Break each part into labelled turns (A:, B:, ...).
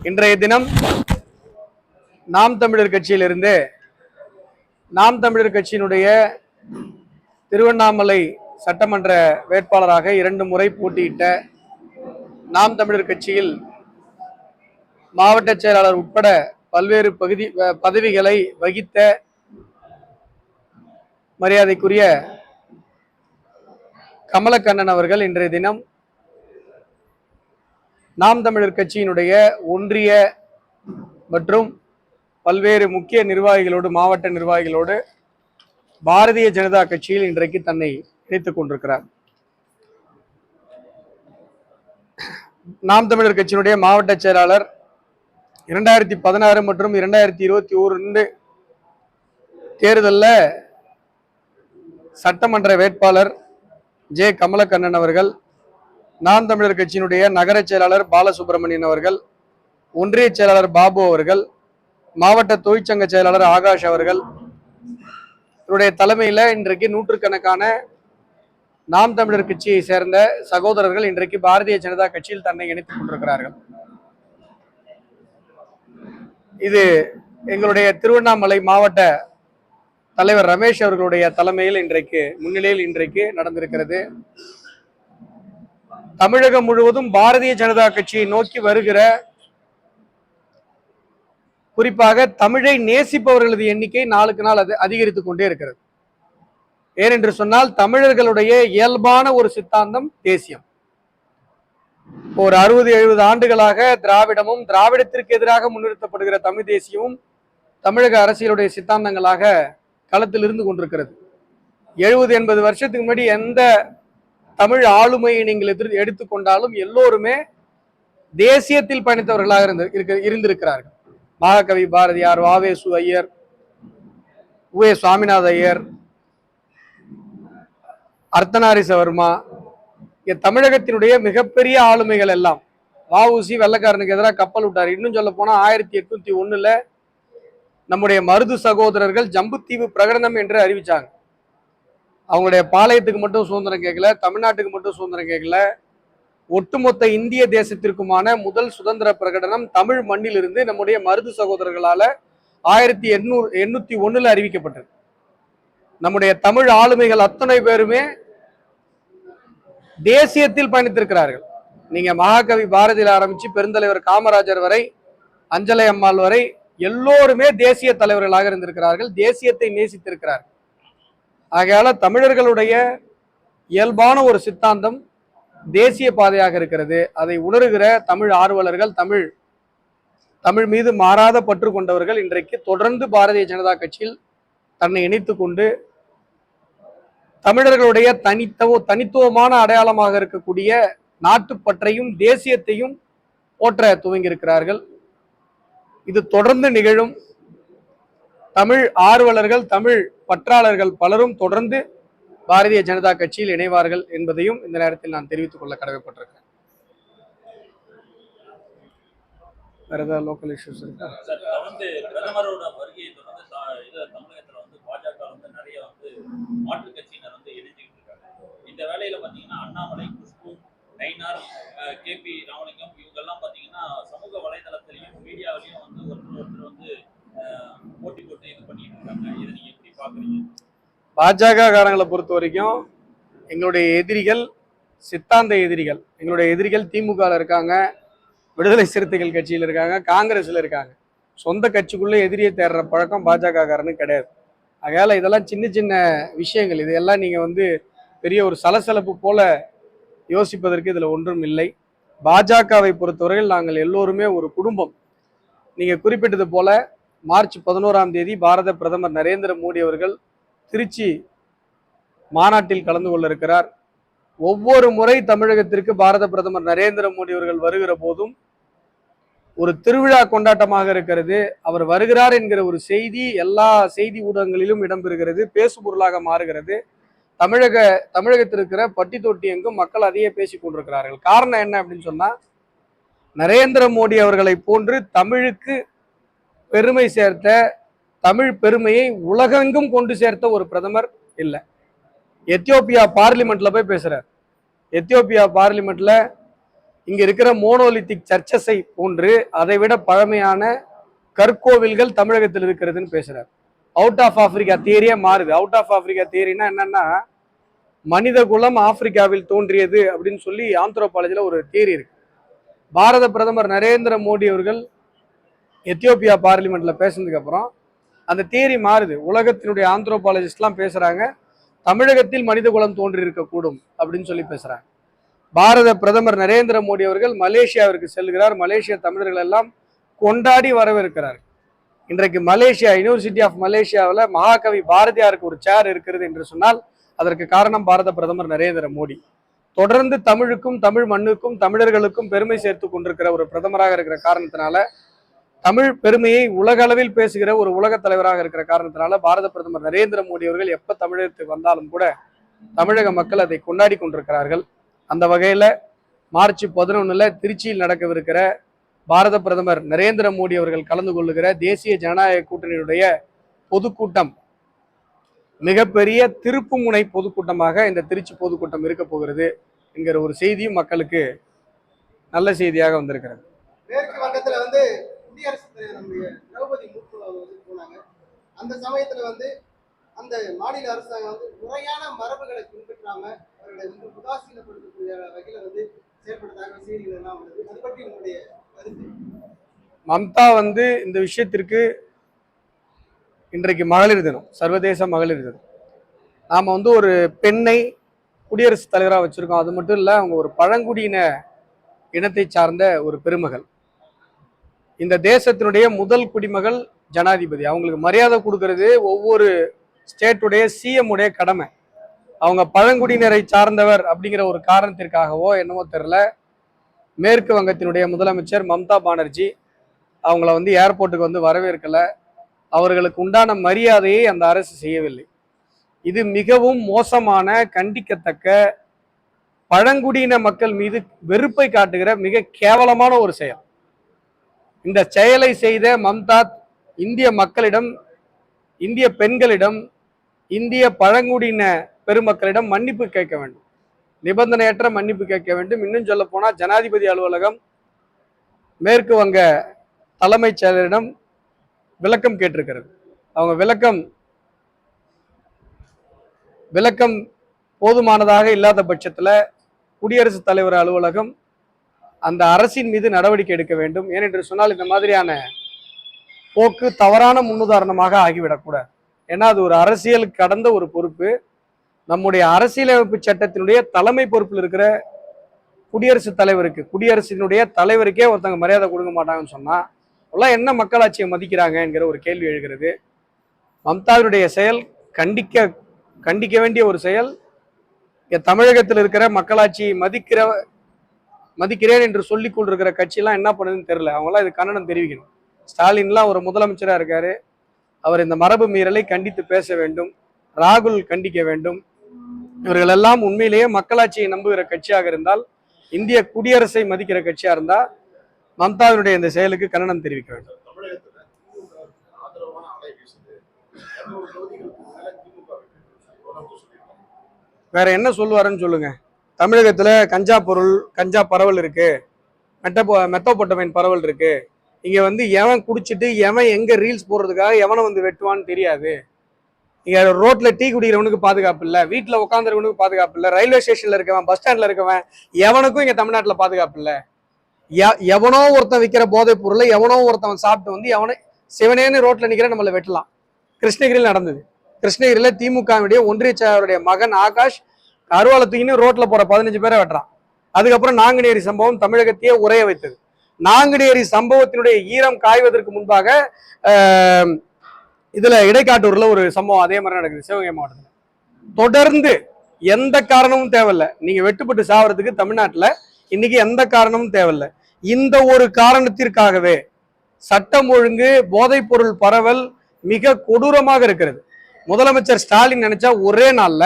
A: இன்றைய தினம் நாம் தமிழர் கட்சியிலிருந்து நாம் தமிழர் கட்சியினுடைய திருவண்ணாமலை சட்டமன்ற வேட்பாளராக 2 முறை போட்டியிட்ட நாம் தமிழர் கட்சியில் மாவட்ட செயலாளர் உட்பட பல்வேறு பதவிகளை வகித்த மரியாதைக்குரிய கமலக்கண்ணன் அவர்கள் இன்றைய தினம் நாம் தமிழர் கட்சியினுடைய ஒன்றிய மற்றும் பல்வேறு முக்கிய நிர்வாகிகளோடு மாவட்ட நிர்வாகிகளோடு பாரதிய ஜனதா கட்சியில் இன்றைக்கு தன்னை இணைத்துக் கொண்டிருக்கிறார். நாம் தமிழர் கட்சியினுடைய மாவட்ட செயலாளர் 2016 மற்றும் 2021 தேர்தலில் சட்டமன்ற வேட்பாளர் ஜே கமலக்கண்ணன் அவர்கள், நாம் தமிழர் கட்சியினுடைய நகர செயலாளர் பாலசுப்ரமணியன் அவர்கள், ஒன்றிய செயலாளர் பாபு அவர்கள், மாவட்ட தொழிற்சங்க செயலாளர் ஆகாஷ் அவர்கள் இவருடைய தலைமையில் இன்றைக்கு நூற்றுக்கணக்கான நாம் தமிழர் கட்சியை சேர்ந்த சகோதரர்கள் இன்றைக்கு பாரதிய ஜனதா கட்சியில் தன்னை இணைத்துக் கொண்டிருக்கிறார்கள். இது எங்களுடைய திருவண்ணாமலை மாவட்ட தலைவர் ரமேஷ் அவர்களுடைய தலைமையில் முன்னிலையில் இன்றைக்கு நடந்திருக்கிறது. தமிழகம் முழுவதும் பாரதிய ஜனதா கட்சியை நோக்கி வருகிற குறிப்பாக தமிழை நேசிப்பவர்களது எண்ணிக்கை நாளுக்கு நாள் அதிகரித்துக் கொண்டே இருக்கிறது. ஏனென்று சொன்னால் தமிழர்களுடைய இயல்பான ஒரு சித்தாந்தம் தேசியம். ஒரு 60-70 ஆண்டுகளாக திராவிடமும் திராவிடத்திற்கு எதிராக முன்னிறுத்தப்படுகிற தமிழ் தேசியமும் தமிழக அரசியலுடைய சித்தாந்தங்களாக களத்தில் இருந்து கொண்டிருக்கிறது. 70-80 வருஷத்துக்கு முன்னாடி எந்த தமிழ் ஆளுமையை நீங்கள் எடுத்துக்கொண்டாலும் எல்லோருமே தேசியத்தில் பயணித்தவர்களாக இருந்திருக்கிறார்கள். மகாகவி பாரதியார், வாவேசு ஐயர், உவே சுவாமிநாத ஐயர், அர்த்தநாரீசவர்மா, தமிழகத்தினுடைய மிகப்பெரிய ஆளுமைகள் எல்லாம். வஉசி வெள்ளக்காரனுக்கு எதிராக கப்பல் விட்டார். இன்னும் சொல்ல போனா 1801 நம்முடைய மருது சகோதரர்கள் ஜம்புத்தீவு பிரகடனம் என்று அறிவிச்சாங்க. அவங்களுடைய பாளையத்துக்கு மட்டும் சுதந்திரம் கேட்கல, தமிழ்நாட்டுக்கு மட்டும் சுதந்திரம் கேட்கல, ஒட்டுமொத்த இந்திய தேசத்திற்குமான முதல் சுதந்திர பிரகடனம் தமிழ் மண்ணில் இருந்து நம்முடைய மருது சகோதரர்களால 1801 அறிவிக்கப்பட்டது. நம்முடைய தமிழ் ஆளுமைகள் அத்தனை பேருமே தேசியத்தில் பயணித்திருக்கிறார்கள். நீங்க மகாகவி பாரதியில் ஆரம்பிச்சு பெருந்தலைவர் காமராஜர் வரை, அஞ்சலை அம்மாள் வரை எல்லோருமே தேசிய தலைவர்களாக இருந்திருக்கிறார்கள், தேசியத்தை நேசித்திருக்கிறார்கள். ஆகையால தமிழர்களுடைய இயல்பான ஒரு சித்தாந்தம் தேசிய பாதையாக இருக்கிறது. அதை உணர்கிற தமிழ் ஆர்வலர்கள், தமிழ் மீது மாறாத பற்று கொண்டவர்கள் இன்றைக்கு தொடர்ந்து பாரதிய ஜனதா கட்சியில் தன்னை இணைத்துக் கொண்டு தமிழர்களுடைய தனித்துவமான அடையாளமாக இருக்கக்கூடிய நாட்டுப்பற்றையும் தேசியத்தையும் போற்ற துவங்கி இருக்கிறார்கள். இது தொடர்ந்து நிகழும். தமிழ் ஆர்வலர்கள், தமிழ் பற்றாளர்கள் பலரும் தொடர்ந்து பாரதிய ஜனதா கட்சியில் இணைவார்கள் என்பதையும் இந்த நேரத்தில் நான் தெரிவித்துக் கொள்ள கடமைப்பட்டிருக்கேன். வேற ஏதாவது லோக்கல் இஷ்யூஸ் இருக்கா?
B: பிரதமரோட வருகையை தொடர்ந்து தமிழகத்துல பாஜக நிறைய மாற்று கட்சியினர் இணைஞ்சிட்டு இருக்காங்க. இந்த வேலையில பாத்தீங்கன்னா அண்ணாமலை, குஷ்பு, நயினார், கேபி ராமலிங்கம் இவங்கெல்லாம் பாத்தீங்கன்னா சமூக வலைதளத்திலையும் மீடியாவிலையும் ஒருத்தர் போட்டி போட்டு இது பண்ணிட்டு இருக்காங்க. இதை நீங்க எப்படி பாக்குறீங்க?
A: பாஜக காரங்களை பொறுத்த வரைக்கும் எங்களுடைய எதிரிகள் சித்தாந்த எதிரிகள். எங்களுடைய எதிரிகள் திமுக இருக்காங்க, விடுதலை சிறுத்தைகள் கட்சியில் இருக்காங்க, காங்கிரஸ்ல இருக்காங்க. சொந்த கட்சிக்குள்ள எதிரியை தேடுற பழக்கம் பாஜக காரனுக்கு கிடையாது. அதனால இதெல்லாம் சின்ன சின்ன விஷயங்கள். இதெல்லாம் நீங்க பெரிய ஒரு சலசலப்பு போல யோசிப்பதற்கு இதுல ஒன்றும் இல்லை. பாஜகவை பொறுத்தவரையில் நாங்கள் எல்லோருமே ஒரு குடும்பம். நீங்க குறிப்பிட்டது போல மார்ச் 11ஆம் தேதி பாரத பிரதமர் நரேந்திர மோடி அவர்கள் திருச்சி மாநாட்டில் கலந்து கொள்ள இருக்கிறார். ஒவ்வொரு முறை தமிழகத்திற்கு பாரத பிரதமர் நரேந்திர மோடி அவர்கள் வருகிற போதும் ஒரு திருவிழா கொண்டாட்டமாக இருக்கிறது. அவர் வருகிறார் என்கிற ஒரு செய்தி எல்லா செய்தி ஊடகங்களிலும் இடம்பெறுகிறது, பேசுபொருளாக மாறுகிறது. தமிழகத்தில் இருக்கிற பட்டி தொட்டி எங்கும் மக்கள் அதையே பேசிக் கொண்டிருக்கிறார்கள். காரணம் என்ன அப்படின்னு சொன்னா, நரேந்திர மோடி அவர்களை போன்று தமிழுக்கு பெருமை சேர்த்த, தமிழ் பெருமையை உலகெங்கும் கொண்டு சேர்த்த ஒரு பிரதமர் இல்லை. எத்தியோப்பியா பார்லிமெண்ட்ல போய் பேசுறார். எத்தியோப்பியா பார்லிமெண்ட்ல இங்க இருக்கிற மோனோலித்திக் சர்ச்சஸை போன்று அதை விட பழமையான கற்கோவில்கள் தமிழகத்தில் இருக்கிறதுன்னு பேசுறாரு. அவுட் ஆஃப் ஆப்பிரிக்கா தியரியே மாறுது. அவுட் ஆஃப் ஆப்பிரிக்கா தியரினா என்னன்னா, மனித குலம் ஆப்பிரிக்காவில் தோன்றியது அப்படின்னு சொல்லி ஆந்த்ரோபாலஜில ஒரு தியரி இருக்கு. பாரத பிரதமர் நரேந்திர மோடி அவர்கள் எத்தியோப்பியா பார்லிமெண்ட்ல பேசினதுக்கு அப்புறம் அந்த தியரி மாறுது. உலகத்தினுடைய ஆந்த்ரோபாலஜிஸ்ட்லாம் பேசுறாங்க, தமிழகத்தில் மனித குலம் தோன்றி இருக்கக்கூடும் அப்படின்னு சொல்லி பேசுறாங்க. பாரத பிரதமர் நரேந்திர மோடி அவர்கள் மலேசியாவிற்கு செல்கிறார். மலேசிய தமிழர்கள் எல்லாம் கொண்டாடி வரவேற்கிறார். இன்றைக்கு மலேசியா, யூனிவர்சிட்டி ஆஃப் மலேசியாவில் மகாகவி பாரதியாருக்கு ஒரு சேர் இருக்கிறது என்று சொன்னால் அதற்கு காரணம் பாரத பிரதமர் நரேந்திர மோடி. தொடர்ந்து தமிழுக்கும் தமிழ் மண்ணுக்கும் தமிழர்களுக்கும் பெருமை சேர்த்து கொண்டிருக்கிற ஒரு பிரதமராக இருக்கிற காரணத்தினால, தமிழ் பெருமையை உலக அளவில் பேசுகிற ஒரு உலக தலைவராக இருக்கிற காரணத்தினால பாரத பிரதமர் நரேந்திர மோடி அவர்கள் எப்ப தமிழகத்துக்கு வந்தாலும் கூட தமிழக மக்கள் அதை கொண்டாடி கொண்டிருக்கிறார்கள். அந்த வகையில மார்ச் 11 திருச்சியில் நடக்கவிருக்கிற பாரத பிரதமர் நரேந்திர மோடி அவர்கள் கலந்து கொள்ளுகிற தேசிய ஜனநாயக கூட்டணியுடைய பொதுக்கூட்டம் மிகப்பெரிய திருப்புமுனை பொதுக்கூட்டமாக இந்த திருச்சி பொதுக்கூட்டம் இருக்க போகிறது என்கிற ஒரு செய்தியும் மக்களுக்கு நல்ல செய்தியாக வந்திருக்கிறது.
C: மேற்கு வங்கத்துல வந்து குடியரசுத் தலைவர் நம்முடைய திரௌபதி முர்மு வந்து போனாங்க. அந்த சமயத்துல அந்த மாநில அரசாங்கம் முறையான மரபுகளை பின்பற்றாம அவர்களை உதாசீனப்படுத்தக்கூடிய வகையில செயல்படுத்தாங்க செய்திகள் எல்லாம் உள்ளது. அது பற்றி உங்களுடைய கருத்து?
A: மம்தா இந்த விஷயத்திற்கு இன்றைக்கு மகளிர் தினம், சர்வதேச மகளிர் தினம். நாம ஒரு பெண்ணை குடியரசுத் தலைவராக வச்சிருக்கோம். அது மட்டும் இல்ல, அவங்க ஒரு பழங்குடியின இனத்தை சார்ந்த ஒரு பெருமகள். இந்த தேசத்தினுடைய முதல் குடிமகள் ஜனாதிபதி. அவங்களுக்கு மரியாதை கொடுக்கறது ஒவ்வொரு ஸ்டேட்டுடைய சிஎம் உடைய கடமை. அவங்க பழங்குடியினரை சார்ந்தவர் அப்படிங்கிற ஒரு காரணத்திற்காகவோ என்னவோ தெரியல, மேற்கு வங்கத்தினுடைய முதலமைச்சர் மம்தா பானர்ஜி அவங்கள ஏர்போர்ட்டுக்கு வரவேற்கல. அவர்களுக்கு உண்டான மரியாதையை அந்த அரசு செய்யவில்லை. இது மிகவும் மோசமான, கண்டிக்கத்தக்க, பழங்குடியின மக்கள் மீது வெறுப்பை காட்டுகிற மிக கேவலமான ஒரு செயல். இந்த செயலை செய்த மம்தா இந்திய மக்களிடம், இந்திய பெண்களிடம், இந்திய பழங்குடியின பெருமக்களிடம் மன்னிப்பு கேட்க வேண்டும். நிபந்தனையற்ற மன்னிப்பு கேட்க வேண்டும். இன்னும் சொல்ல போனா ஜனாதிபதி அலுவலகம் மேற்கு வங்க தலைமைச் செயலரிடம் விளக்கம் கேட்டிருக்கிறது. அவங்க விளக்கம் போதுமானதாக இல்லாத பட்சத்துல குடியரசுத் தலைவர் அலுவலகம் அந்த அரசின் மீது நடவடிக்கை எடுக்க வேண்டும். ஏனென்று சொன்னால் இந்த மாதிரியான போக்கு தவறான முன்னுதாரணமாக ஆகிவிடக்கூடாது. ஏன்னா அது ஒரு அரசியல் கடந்த ஒரு பொறுப்பு. நம்முடைய அரசியலமைப்பு சட்டத்தினுடைய தலைமை பொறுப்பில் இருக்கிற குடியரசுத் தலைவருக்கு, குடியரசினுடைய தலைவருக்கே ஒருத்தங்க மரியாதை கொடுக்க மாட்டாங்கன்னு சொன்னா எல்லாம் என்ன மக்களாட்சியை மதிக்கிறாங்க என்கிற ஒரு கேள்வி எழுகிறது. மம்தாவினுடைய செயல் கண்டிக்க வேண்டிய ஒரு செயல். தமிழகத்தில் இருக்கிற மக்களாட்சியை மதிக்கிறேன் என்று சொல்லிக் கொண்டிருக்கிற கட்சியெல்லாம் என்ன பண்ணுதுன்னு தெரியல. அவங்களாம் இது கண்டனம் தெரிவிக்கணும். ஸ்டாலின்லாம் ஒரு முதலமைச்சராக இருக்காரு. அவர் இந்த மரபு மீறலை கண்டித்து பேச வேண்டும். ராகுல் கண்டிக்க வேண்டும். இவர்கள் எல்லாம் உண்மையிலேயே மக்களாட்சியை நம்புகிற கட்சியாக இருந்தால், இந்திய குடியரசை மதிக்கிற கட்சியா இருந்தா மம்தாவினுடைய இந்த செயலுக்கு கண்டனம் தெரிவிக்க வேண்டும். வேற என்ன சொல்லுவாருன்னு சொல்லுங்க. தமிழகத்துல கஞ்சா பரவல் இருக்கு, மெத்தோபொட்டமைன் பரவல் இருக்கு. இங்க எவன் குடிச்சிட்டு எவன் எங்க ரீல்ஸ் போடுறதுக்காக எவனை வெட்டுவான்னு தெரியாது. இங்க ரோட்ல டீ குடிக்கிறவனுக்கு பாதுகாப்பு இல்ல, வீட்டுல உட்காந்துருக்கவனுக்கு பாதுகாப்பு இல்ல, ரயில்வே ஸ்டேஷன்ல இருக்கவன், பஸ் ஸ்டாண்ட்ல இருக்கவன் எவனுக்கும் இங்க தமிழ்நாட்டுல பாதுகாப்பு இல்ல. எவனோ ஒருத்தன் விற்கிற போதைப் பொருளை எவனோ ஒருத்தவன் சாப்பிட்டு எவனோ சிவனேன்னு ரோட்ல நிக்கிற நம்மளை வெட்டலாம். கிருஷ்ணகிரியில் நடந்தது. கிருஷ்ணகிரியில திமுகவுடைய ஒன்றிய செயலாளருடைய மகன் ஆகாஷ் அருவாளத்துக்குன்னு ரோட்ல போற 15 பேரை வெட்டுறான். அதுக்கப்புறம் நாங்குநேரி சம்பவம் தமிழகத்தையே உரைய வைத்தது. நாங்குநேரி சம்பவத்தினுடைய ஈரம் காய்வதற்கு முன்பாக இதுல இடைக்காட்டூர்ல ஒரு சம்பவம் அதே மாதிரி நடக்குது சிவகங்கை மாவட்டத்தில். தொடர்ந்து எந்த காரணமும் தேவையில்லை, நீங்க வெட்டுப்பட்டு சாவறதுக்கு தமிழ்நாட்டுல இன்னைக்கு எந்த காரணமும் தேவையில்லை. இந்த ஒரு காரணத்திற்காகவே சட்டம் ஒழுங்கு, போதைப் பொருள் பரவல் மிக கொடூரமாக இருக்கிறது. முதலமைச்சர் ஸ்டாலின் நினைச்சா ஒரே நாள்ல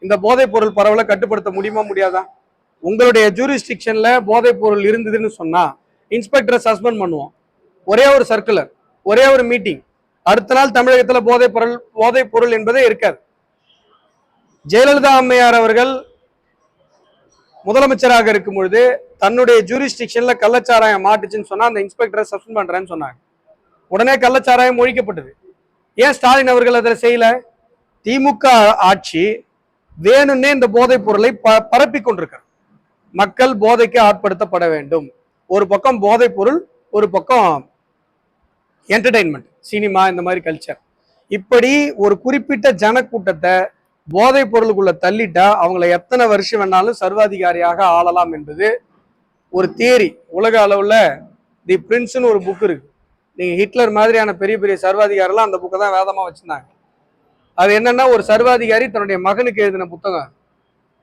A: இந்த போதைப் பொருள் பரவலை கட்டுப்படுத்த முடியுமா முடியாதா? உங்களுடைய ஜூரிஸ்டிக்ஷன்ல போதைப் பொருள் இருந்ததுன்னு சொன்னா இன்ஸ்பெக்டரை சஸ்பெண்ட் பண்ணுவோம். ஒரே ஒரு சர்க்குலர், ஒரே ஒரு மீட்டிங், அடுத்த நாள் தமிழகத்துல போதைப் பொருள் என்பதே இருக்காது. ஜெயலலிதா அம்மையார் அவர்கள் முதலமைச்சராக இருக்கும் பொழுது தன்னுடைய ஜூரிஸ்டிக்ஷன்ல கள்ளச்சாராயம் மாட்டுச்சுன்னு சொன்னா அந்த இன்ஸ்பெக்டரை சஸ்பெண்ட் பண்றேன்னு சொன்னாங்க. உடனே கள்ளச்சாராயம் ஒழிக்கப்பட்டது. ஏன் ஸ்டாலின் அவர்கள் அதில் செய்யல? திமுக ஆட்சி வேணும்னே இந்த போதைப் பொருளை பரப்பி கொண்டிருக்கிறார். மக்கள் போதைக்கு ஆட்படுத்தப்பட வேண்டும். ஒரு பக்கம் போதைப் பொருள், ஒரு பக்கம் என்டர்டைன்மெண்ட், சினிமா, இந்த மாதிரி கல்ச்சர். இப்படி ஒரு குறிப்பிட்ட ஜனக்கூட்டத்தை போதைப் பொருளுக்குள்ள தள்ளிட்டா அவங்கள எத்தனை வருஷம் வேணாலும் சர்வாதிகாரியாக ஆளலாம் என்பது ஒரு தியரி. உலக அளவுல தி பிரின்ஸ்னு ஒரு புக் இருக்கு. நீங்க ஹிட்லர் மாதிரியான பெரிய பெரிய சர்வாதிகாரிலாம் அந்த புக்கை தான் வேதமா வச்சிருந்தாங்க. அது என்னன்னா, ஒரு சர்வாதிகாரி தன்னுடைய மகனுக்கு எழுதின புத்தகம்.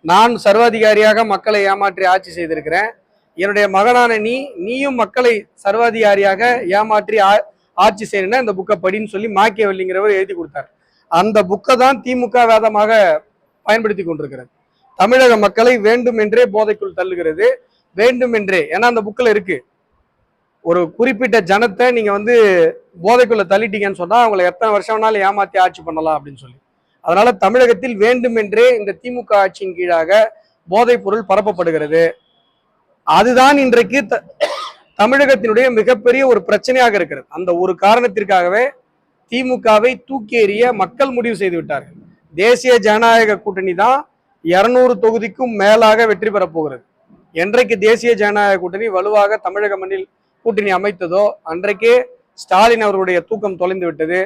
A: நான் சர்வாதிகாரியாக மக்களை ஏமாற்றி ஆட்சி செய்திருக்கிறேன், என்னுடைய மகனான நீயும் மக்களை சர்வாதிகாரியாக ஏமாற்றி ஆட்சி செய்யணும்னா இந்த புக்கை படின்னு சொல்லி மாக்கியவல்லிங்கிறவர் எழுதி கொடுத்தார். அந்த புக்கை தான் திமுக வேதமாக பயன்படுத்தி கொண்டிருக்கிறது. தமிழக மக்களை வேண்டும் என்றே போதைக்குள் தள்ளுகிறது, வேண்டும் என்றே. ஏன்னா அந்த புக்கில் இருக்கு, ஒரு குறிப்பிட்ட ஜனத்தை நீங்க போதைக்குள்ள தள்ளிட்டீங்கன்னு சொன்னா அவங்களை எத்தனை வருஷம் வேணாலும் ஏமாத்தி ஆட்சி பண்ணலாம் அப்படின்னு சொல்லி. அதனால தமிழகத்தில் வேண்டும் என்றே இந்த திமுக ஆட்சியின் கீழாக போதைப் பொருள் பரப்பப்படுகிறது. அதுதான் இன்றைக்கு தமிழகத்தினுடைய மிகப்பெரிய ஒரு பிரச்சனையாக இருக்கிறது. அந்த ஒரு காரணத்திற்காகவே திமுகவை தூக்கி எறிய மக்கள் முடிவு செய்து விட்டார்கள். தேசிய ஜனநாயக கூட்டணி தான் 200 தொகுதிக்கும் மேலாக வெற்றி பெறப் போகிறது. என்றைக்கு தேசிய ஜனநாயக கூட்டணி வலுவாக தமிழக மண்ணில் கூட்டணி அமைத்ததோ அன்றைக்கே ஸ்டாலின் அவர்களுடைய தூக்கம் தொலைந்து விட்டது.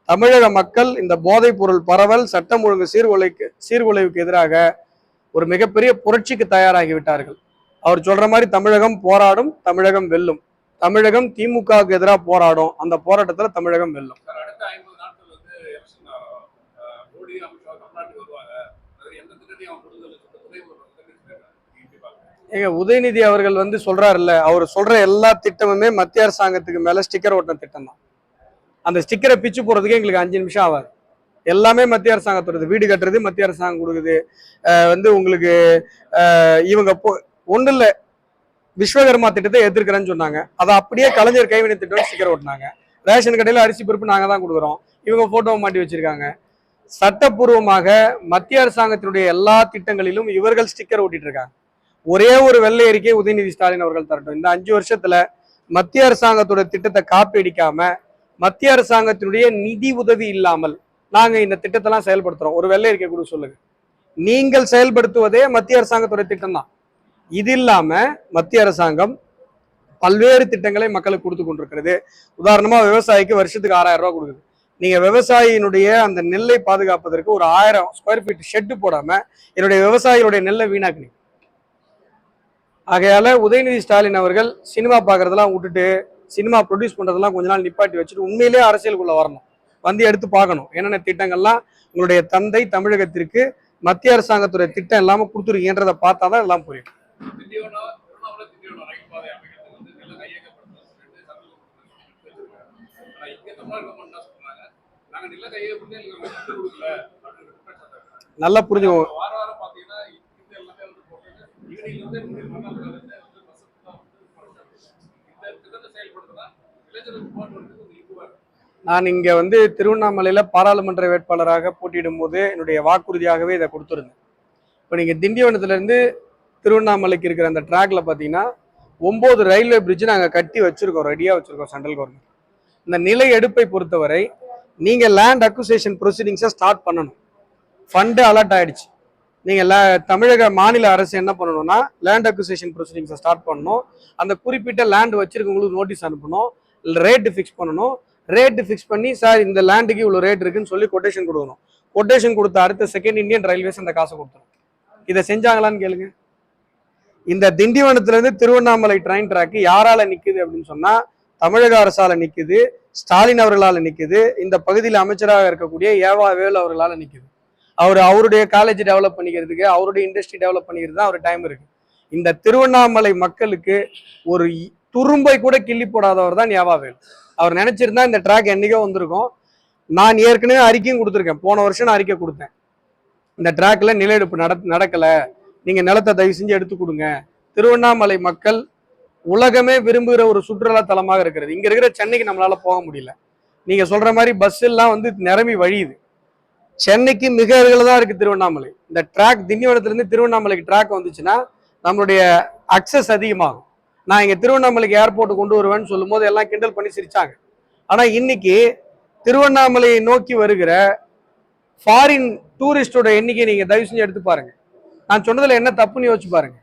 A: தமிழக மக்கள் இந்த போதைப் பொருள் பரவல், சட்டம் ஒழுங்கு சீர்குலைவுக்கு எதிராக ஒரு மிகப்பெரிய புரட்சிக்கு தயாராகி விட்டார்கள். அவர் சொல்ற மாதிரி தமிழகம் போராடும், தமிழகம் வெல்லும். தமிழகம் திமுகவுக்கு எதிராக போராடும், அந்த போராட்டத்துல தமிழகம் வெல்லும்.
D: அடுத்த 50 நாட்கள் மோடி அமித்ஷா தமிழ்நாட்டுக்கு வருவாங்க. எந்த திட்டத்தையும் அவங்க
A: ஏங்க உதயநிதி அவர்கள் சொல்றாருல்ல, அவர் சொல்ற எல்லா திட்டமுமே மத்திய அரசாங்கத்துக்கு மேல ஸ்டிக்கர் ஓட்டின திட்டம் தான். அந்த ஸ்டிக்கரை பிச்சு போறதுக்கு எங்களுக்கு 5 நிமிஷம் ஆகாது. எல்லாமே மத்திய அரசாங்கத்தோடது. வீடு கட்டுறது மத்திய அரசாங்கம் கொடுக்குது. உங்களுக்கு இவங்க ஒன்றும் இல்லை, விஸ்வகர்மா திட்டத்தை எதிர்க்கிறேன்னு சொன்னாங்க, அதை அப்படியே கலைஞர் கைவினை திட்டம் ஸ்டிக்கர் ஓட்டினாங்க. ரேஷன் கடையில் அரிசி பருப்பு நாங்கள் தான் கொடுக்குறோம், இவங்க போட்டோவை மாட்டி வச்சிருக்காங்க. சட்டப்பூர்வமாக மத்திய அரசாங்கத்தினுடைய எல்லா திட்டங்களிலும் இவர்கள் ஸ்டிக்கர் ஓட்டிட்டு இருக்காங்க. ஒரே ஒரு வெள்ளை அறிக்கை உதயநிதி ஸ்டாலின் அவர்கள் தரட்டும். இந்த 5 வருஷத்துல மத்திய அரசாங்கத்தோட திட்டத்தை காப்பி அடிக்காம, மத்திய அரசாங்கத்தினுடைய நிதி உதவி இல்லாமல் நாங்க இந்த திட்டத்தெல்லாம் செயல்படுத்துறோம், ஒரு வெள்ளை அறிக்கை கூட சொல்லுங்க. நீங்கள் செயல்படுத்துவதே மத்திய அரசாங்கத்தோட திட்டம் தான். இது இல்லாம மத்திய அரசாங்கம் பல்வேறு திட்டங்களை மக்களுக்கு கொடுத்து கொண்டிருக்கிறது. உதாரணமா விவசாயிக்கு வருஷத்துக்கு 6000 ரூபாய் கொடுக்குது. நீங்க விவசாயியினுடைய அந்த நெல்லை பாதுகாப்பதற்கு ஒரு 1000 ஸ்கொயர் ஃபீட் ஷெட்டு போடாம என்னுடைய விவசாயிகளுடைய நெல்லை வீணாக்குனீங்க. ஆகையால உதயநிதி ஸ்டாலின் அவர்கள் சினிமா பார்க்கறதெல்லாம் விட்டுட்டு, சினிமா ப்ரொடியூஸ் பண்றதெல்லாம் கொஞ்ச நாள் நிப்பாட்டி வச்சுட்டு உண்மையிலேயே அரசியலுக்குள்ள வரணும், எடுத்து பார்க்கணும் என்னென்ன திட்டங்கள்லாம் உங்களுடைய தந்தை தமிழகத்திற்கு மத்திய அரசாங்கத்துடைய திட்டம் இல்லாம கொடுத்துருக்கீங்கன்றதை பார்த்தாதான் எல்லாம் புரியும். நல்லா புரிஞ்சுக்கோங்க. நான் இங்க திருவண்ணாமலையில பாராளுமன்ற வேட்பாளராக போட்டியிடும் போது என்னுடைய வாக்குறுதியாகவே இதை கொடுத்துருந்தேன். இப்போ நீங்க திண்டிவனத்துல இருந்து திருவண்ணாமலைக்கு இருக்கிற அந்த ட்ராக்ல பாத்தீங்கன்னா 9 ரயில்வே பிரிட்ஜ் நாங்க கட்டி வச்சிருக்கோம், ரெடியா வச்சிருக்கோம் சென்ட்ரல் கவர்மெண்ட். இந்த நில எடுப்பை பொறுத்தவரை நீங்க லேண்ட் அக்விசேஷன் ப்ரொசீடிங்ஸை ஸ்டார்ட் பண்ணணும். ஃபண்டு அலர்ட் ஆயிடுச்சு. நீங்க தமிழக மாநில அரசு என்ன பண்ணணும்னா லேண்ட் அக்விசேஷன் ப்ரொசீடிங்ஸை ஸ்டார்ட் பண்ணணும். அந்த குறிப்பிட்ட லேண்ட் வச்சிருக்கவங்களுக்கு நோட்டீஸ் அனுப்பணும், ரேட்டு ஃபிக்ஸ் பண்ணணும். ரேட்டு ஃபிக்ஸ் பண்ணி சார் இந்த லேண்டுக்கு இவ்வளோ ரேட் இருக்குன்னு சொல்லி கொட்டேஷன் கொடுக்கணும். கொட்டேஷன் கொடுத்த அடுத்த செகண்ட் இந்தியன் ரயில்வேஸ் அந்த காசை கொடுத்துரும். இதை செஞ்சாங்களான்னு கேளுங்க. இந்த திண்டிவனத்துல இருந்து திருவண்ணாமலை ட்ரெயின் ட்ராக் யாரால நிக்குது அப்படின்னு சொன்னா தமிழக அரசால நிக்குது, ஸ்டாலின் அவர்களால நிக்குது, இந்த பகுதியில் அமைச்சராக இருக்கக்கூடிய ஏவா வேலு அவர்களால நிக்குது. அவருடைய காலேஜ் டெவலப் பண்ணிக்கிறதுக்கு, அவருடைய இண்டஸ்ட்ரி டெவலப் பண்ணிக்கிறது தான் அவர் டைம் இருக்கு. இந்த திருவண்ணாமலை மக்களுக்கு ஒரு துரும்பை கூட கிள்ளி போடாதவர் தான் ஏவா வேலு. அவர் நினைச்சிருந்தா இந்த ட்ராக் என்னைக்கோ வந்திருக்கும். நான் ஏற்கனவே அறிக்கையும் கொடுத்துருக்கேன், போன வருஷம் நான் அறிக்கை கொடுத்தேன். இந்த ட்ராக்ல நில எடுப்பு நடக்கல, நீங்க நிலத்தை தயவு செஞ்சு எடுத்து கொடுங்க. திருவண்ணாமலை மக்கள் உலகமே விரும்புகிற ஒரு சுற்றுலா தலமாக இருக்கிறது. இங்க இருக்கிற சென்னைக்கு நம்மளால போக முடியல. நீங்க சொல்ற மாதிரி பஸ் எல்லாம் நிரம்பி வழியுது. சென்னைக்கு மிக அருகில தான் இருக்கு திருவண்ணாமலை. இந்த ட்ராக் திண்டிவனத்துல இருந்து திருவண்ணாமலைக்கு ட்ராக் வந்துச்சுன்னா நம்மளுடைய அக்சஸ் அதிகமாகும். நான் இங்க திருவண்ணாமலைக்கு ஏர்போர்ட் கொண்டு வருவேன்னு சொல்லும் போது எல்லாம் கிண்டல் பண்ணி சிரிச்சாங்க. ஆனா இன்னைக்கு திருவண்ணாமலையை நோக்கி வருகிற ஃபாரின் டூரிஸ்டோட எண்ணிக்கை நீங்க தயவு செஞ்சு எடுத்து பாருங்க. நான் சொன்னதுல என்ன தப்புன்னு யோசிச்சு பாருங்க.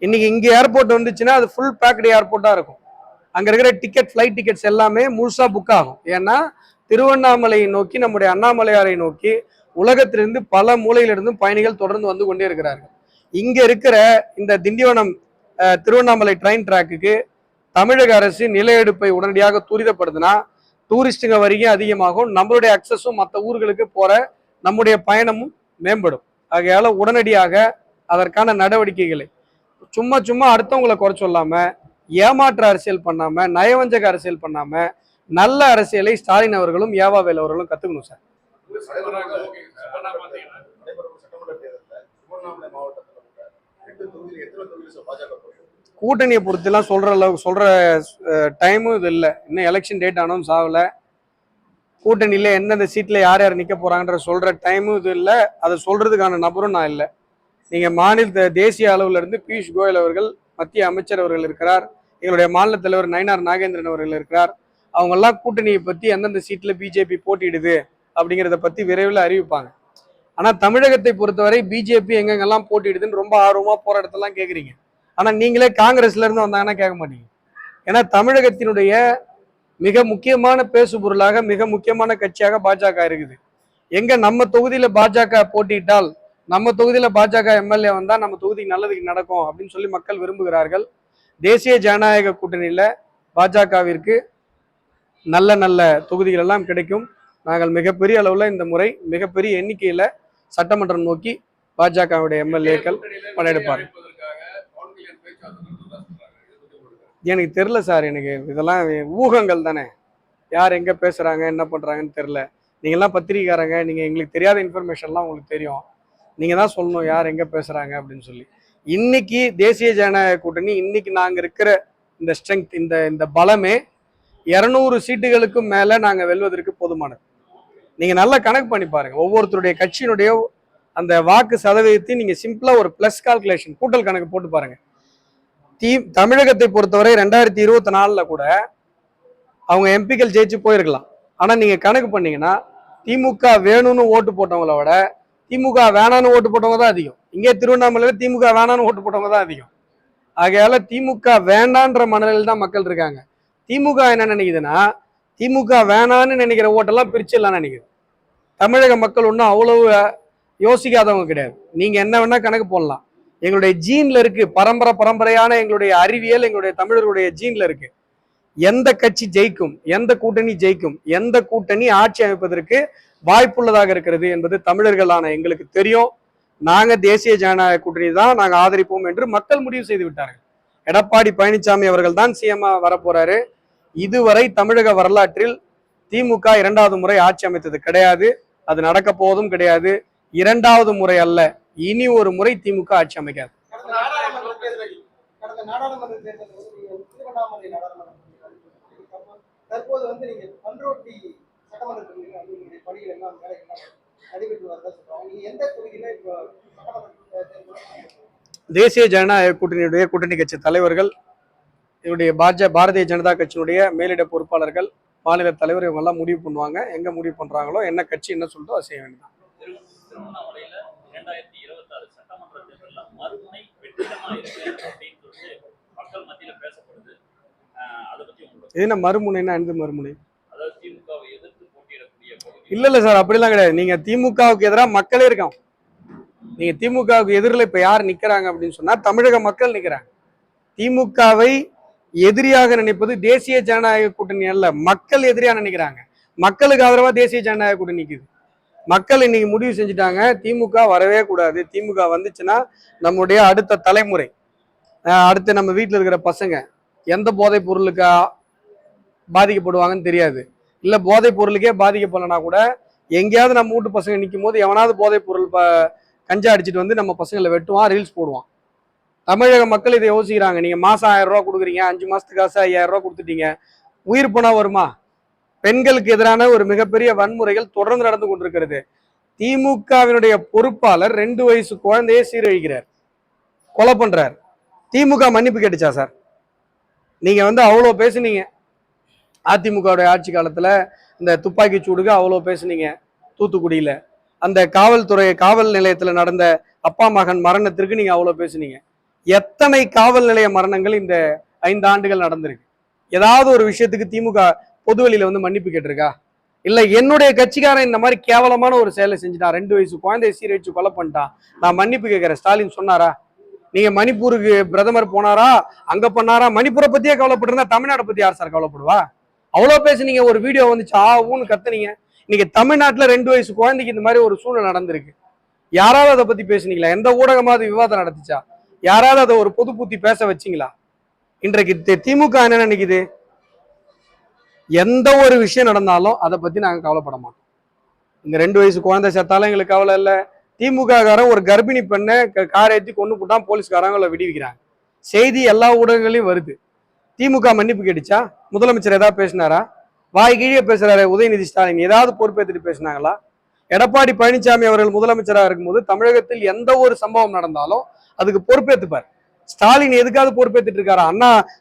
A: இன்னைக்கு இங்க ஏர்போர்ட் வந்துச்சுன்னா அது ஃபுல் பேக்டு ஏர்போர்ட்டா இருக்கும். அங்க இருக்கிற டிக்கெட், ஃபிளைட் டிக்கெட்ஸ் எல்லாமே முழுசா புக் ஆகும். ஏன்னா திருவண்ணாமலையை நோக்கி, நம்முடைய அண்ணாமலையாரை நோக்கி உலகத்திலிருந்து பல மூலையிலிருந்தும் பயணிகள் தொடர்ந்து வந்து கொண்டே இருக்கிறார்கள். இங்க இருக்கிற இந்த திண்டிவனம் திருவண்ணாமலை ட்ரெயின் டிராக்குக்கு தமிழக அரசு நில எடுப்பை உடனடியாக துரிதப்படுத்தினா டூரிஸ்டுங்க வரைக்கும் அதிகமாகும், நம்மளுடைய அக்சஸும் மற்ற ஊர்களுக்கு போற நம்முடைய பயணமும் மேம்படும். ஆகையால உடனடியாக அதற்கான நடவடிக்கைகளை சும்மா சும்மா அடுத்தவங்களை குறை சொல்லாம, ஏமாற்ற அரசியல் பண்ணாம, நயவஞ்சக அரசியல் பண்ணாம நல்ல அரசியலை ஸ்டாலின் அவர்களும் ஏவாவேல் அவர்களும் கத்துக்கணும் சார். கூட்டணியை பொறுத்தெல்லாம் சொல்ற அளவுக்கு சொல்ற டைமும் இது இல்லை. இன்னும் எலெக்ஷன் டேட் அனௌன்ஸ் ஆகல. கூட்டணியில எந்தெந்த சீட்ல யார் யார் நிக்க போறாங்கன்ற சொல்ற டைமும் இது இல்லை. அதை சொல்றதுக்கான நபரும் நான் இல்லை. நீங்க மாநில தேசிய அளவுல இருந்து பியூஷ் கோயல் அவர்கள், மத்திய அமைச்சர் அவர்கள் இருக்கிறார், எங்களுடைய மாநில தலைவர் நயினார் நாகேந்திரன் அவர்கள் இருக்கிறார். அவங்க எல்லாம் கூட்டணியை பத்தி எந்தெந்த சீட்ல பிஜேபி போட்டியிடுது அப்படிங்கிறத பத்தி விரைவில் அறிவிப்பாங்க. ஆனா தமிழகத்தை பொறுத்தவரை பிஜேபி எங்கெங்கெல்லாம் போட்டியிடுதுன்னு ரொம்ப ஆர்வமா போற இடத்தெல்லாம் கேக்குறீங்க. ஆனா நீங்களே காங்கிரஸ்ல இருந்து வந்தாங்கன்னா கேட்க மாட்டீங்க. ஏன்னா தமிழகத்தினுடைய மிக முக்கியமான பேசு பொருளாக, மிக முக்கியமான கட்சியாக பாஜக இருக்குது. எங்க நம்ம தொகுதியில பாஜக போட்டியிட்டால், நம்ம தொகுதியில பாஜக எம்எல்ஏ வந்தா நம்ம தொகுதிக்கு நல்லதுக்கு நடக்கும் அப்படின்னு சொல்லி மக்கள் விரும்புகிறார்கள். தேசிய ஜனநாயக கூட்டணியில பாஜகவிற்கு நல்ல நல்ல தொகுதிகள் எல்லாம் கிடைக்கும். நாங்கள் மிகப்பெரிய அளவுல இந்த முறை மிகப்பெரிய எண்ணிக்கையில சட்டமன்றம் நோக்கி பாஜகவுடைய எம்எல்ஏக்கள் படையெடுப்பார்கள். எனக்கு தெரியல சார், எனக்கு இதெல்லாம் ஊகங்கள் தானே. யார் எங்க பேசுறாங்க என்ன பண்றாங்கன்னு தெரியல. நீங்கெல்லாம் பத்திரிகைக்காரங்க, நீங்க எங்களுக்கு தெரியாத இன்ஃபர்மேஷன்லாம் உங்களுக்கு தெரியும். நீங்க தான் சொல்லணும் யார் எங்க பேசுறாங்க அப்படின்னு சொல்லி. இன்னைக்கு தேசிய ஜனநாயக கூட்டணி, இன்னைக்கு நாங்க இருக்கிற இந்த ஸ்ட்ரென்த், இந்த பலமே 200 சீட்டுகளுக்கும் மேல நாங்க வெல்வதற்கு போதுமானது. நீங்க நல்லா கணக்கு பண்ணி பாருங்க. ஒவ்வொருத்தருடைய கட்சியினுடைய அந்த வாக்கு சதவீதத்தை நீங்க சிம்பிளா ஒரு பிளஸ் கால்குலேஷன், கூட்டல் கணக்கு போட்டு பாருங்க. தமிழகத்தை பொறுத்தவரை 2024 கூட அவங்க எம்பிக்கள் ஜெயிச்சு போயிருக்கலாம். ஆனா நீங்க கணக்கு பண்ணீங்கன்னா திமுக வேணும்னு ஓட்டு போட்டவங்கள விட திமுக வேணான்னு ஓட்டு போட்டவங்க தான் அதிகம். இங்கே திருவண்ணாமலையில திமுக வேணான்னு ஓட்டு போட்டவங்க தான் அதிகம். ஆகையால திமுக வேண்டான்ற மனநிலையில் தான் மக்கள் இருக்காங்க. திமுக என்ன நினைக்குதுன்னா, திமுக வேணான்னு நினைக்கிற ஓட்டெல்லாம் பிரிச்சிடலாம் நினைக்குது. தமிழக மக்கள் ஒன்றும் அவ்வளவு யோசிக்காதவங்க கிடையாது. நீங்க என்ன வேணா கணக்கு போடலாம். எங்களுடைய ஜீன்ல இருக்கு, பரம்பரையான எங்களுடைய அறிவியல் எங்களுடைய தமிழர்களுடைய ஜீன்ல இருக்கு. எந்த கட்சி ஜெயிக்கும், எந்த கூட்டணி ஜெயிக்கும், எந்த கூட்டணி ஆட்சி அமைப்பதற்கு வாய்ப்புள்ளதாக இருக்கிறது என்பது தமிழர்களான எங்களுக்கு தெரியும். நாங்க தேசிய ஜனநாயக கூட்டணி தான் நாங்க ஆதரிப்போம் என்று மக்கள் முடிவு செய்து விட்டார்கள். எடப்பாடி பழனிசாமி அவர்கள் தான் சிஎம் வரப்போறாரு. இதுவரை தமிழக வரலாற்றில் திமுக 2வது முறை ஆட்சி அமைத்தது கிடையாது. அது நடக்க போவதும் கிடையாது. 2வது முறை அல்ல, இனி ஒரு முறை திமுக ஆட்சி அமைக்காது.
C: தற்போது வந்து நீங்க பண்ருட்டி சட்டமன்ற பணிகள் எல்லாம் நடைபெற்று வரதா சொல்றாங்க. நீங்க எந்த தொகுதியில இப்போ
A: தேசிய ஜனநாயக கூட்டணியுடைய கூட்டணி கட்சி தலைவர்கள், இவருடைய பாரதிய ஜனதா கட்சியினுடைய மேலிட பொறுப்பாளர்கள், மாநில தலைவர், இவங்க எல்லாம் முடிவு பண்ணுவாங்க. எங்க முடிவு பண்றாங்களோ, என்ன கட்சி என்ன சொல்லிட்டோ அதை செய்ய வேண்டியதான்.
B: திருவண்ணாமலையில 2026 சட்டமன்ற தேர்தல்ல மறுமுனை வெற்றிடமா இருக்கு அப்படின்னு சொல்லிட்டு மக்கள் மத்தியில பேசப்படுது. அதை பத்தி உங்களுக்கு
A: என்ன மறுமுனைன்னா எந்த மறுமுனை?
B: அதாவது திமுகவை எதிர்த்து போட்டியிடக்கூடிய
A: இல்ல சார், அப்படிலாம் கிடையாது. நீங்க திமுகவுக்கு எதிராக மக்களே இருக்காங்க. நீங்க திமுகவுக்கு எதிரில் இப்ப யார் நிக்கிறாங்க அப்படின்னு சொன்னா தமிழக மக்கள் நிக்கிறாங்க. திமுகவை எதிரியாக நினைப்பது தேசிய ஜனநாயக கூட்டணி அல்ல, மக்கள் எதிரியா நினைக்கிறாங்க. மக்களுக்கு ஆதரவா தேசிய ஜனநாயக கூட்டணி நிக்குது. மக்கள் இன்னைக்கு முடிவு செஞ்சுட்டாங்க, திமுக வரவே கூடாது. திமுக வந்துச்சுன்னா நம்முடைய அடுத்த தலைமுறை, அடுத்து நம்ம வீட்டில் இருக்கிற பசங்க எந்த போதைப் பொருளுக்கு பாதிக்கப்படுவாங்கன்னு தெரியாது. இல்ல போதைப் பொருளுக்கே பாதிக்கப்படலனா கூட எங்கேயாவது நம்ம வீட்டு பசங்க நிற்கும் போது எவனாவது போதைப் பொருள் கஞ்சா அடிச்சுட்டு வந்து நம்ம பசங்களை வெட்டுவான், ரீல்ஸ் போடுவான். தமிழக மக்கள் இதை யோசிக்கிறாங்க. நீங்க மாசம் 1000 ரூபா கொடுக்குறீங்க, 5 மாசத்துக்கு காசு 5000 ரூபா கொடுத்துட்டீங்க, உயிர் போனா வருமா? பெண்களுக்கு எதிரான ஒரு மிகப்பெரிய வன்முறைகள் தொடர்ந்து நடந்து கொண்டிருக்கிறது. திமுகவினுடைய பொறுப்பாளர் 2 வயசு குழந்தையை சீரழிக்கிறார். கொலை பண்றாரு. திமுக மன்னிப்பு கேட்டுச்சா சார்? நீங்க வந்து அவ்வளோ பேசுனீங்க அதிமுகவுடைய ஆட்சி காலத்துல, இந்த துப்பாக்கி சூடுக்கு அவ்வளோ பேசுனீங்க. தூத்துக்குடியில அந்த காவல் நிலையத்துல நடந்த அப்பா மகன் மரணத்திற்கு நீங்க அவ்வளோ பேசுனீங்க. எத்தனை காவல் நிலைய மரணங்கள் இந்த 5 ஆண்டுகள் நடந்திருக்கு? ஏதாவது ஒரு விஷயத்துக்கு திமுக பொதுவெளியில வந்து மன்னிப்பு கேட்டிருக்கா? இல்ல என்னுடைய கட்சிக்காரன் இந்த மாதிரி கேவலமான ஒரு செயலை செஞ்சுட்டான், 2 வயசு குழந்தைய சீரழிச்சு கொலை பண்ணிட்டான், நான் மன்னிப்பு கேட்கிறேன், ஸ்டாலின் சொன்னாரா? நீங்க மணிப்பூருக்கு பிரதமர் போனாரா, அங்க பண்ணாரா? மணிப்பூரை பத்தியே கவலைப்பட்டிருந்தா தமிழ்நாட்டை பத்தி யார் சார் கவலைப்படுவா? அவ்வளோ பேசுனீங்க, ஒரு வீடியோ வந்துச்சு, ஊன்னு கத்துனீங்க. இன்னைக்கு தமிழ்நாட்டுல 2 வயசு குழந்தைக்கு இந்த மாதிரி ஒரு சூழ்நிலை நடந்திருக்கு. யாராவது அதை பத்தி பேசுனீங்களா? எந்த ஊடகமாவது விவாதம் நடத்துச்சா? யாராவது அதை ஒரு பொது புத்தி பேச வச்சிங்களா? இன்றைக்கு திமுக என்ன நினைக்குது? எந்த ஒரு விஷயம் நடந்தாலும் அதை பத்தி நாங்க கவலைப்பட மாட்டோம். இந்த 2 வயசு குழந்தை செத்தாலும் எங்களுக்கு கவலை இல்லை. திமுக காரன் ஒரு கர்ப்பிணி பெண்ணை காரை ஏற்றி கொண்டு போட்டான், போலீஸ்காரங்களை விடுவிக்கிறாங்க. செய்தி எல்லா ஊடகங்களையும் வருது. திமுக மன்னிப்பு கேட்டுச்சா? முதலமைச்சர் ஏதாவது பேசினாரா? வாய் கீழே பேசுறாரு உதயநிதி ஸ்டாலின், ஏதாவது பொறுப்பேற்றுட்டு பேசினாங்களா? எடப்பாடி பழனிசாமி அவர்கள் முதலமைச்சராக இருக்கும்போது தமிழகத்தில் எந்த ஒரு சம்பவம் நடந்தாலும் அதுக்கு பொறுப்பேற்றுப்பார். ஸ்டாலின் எதுக்காவது பொறுப்பேற்றுட்டு இருக்காரா?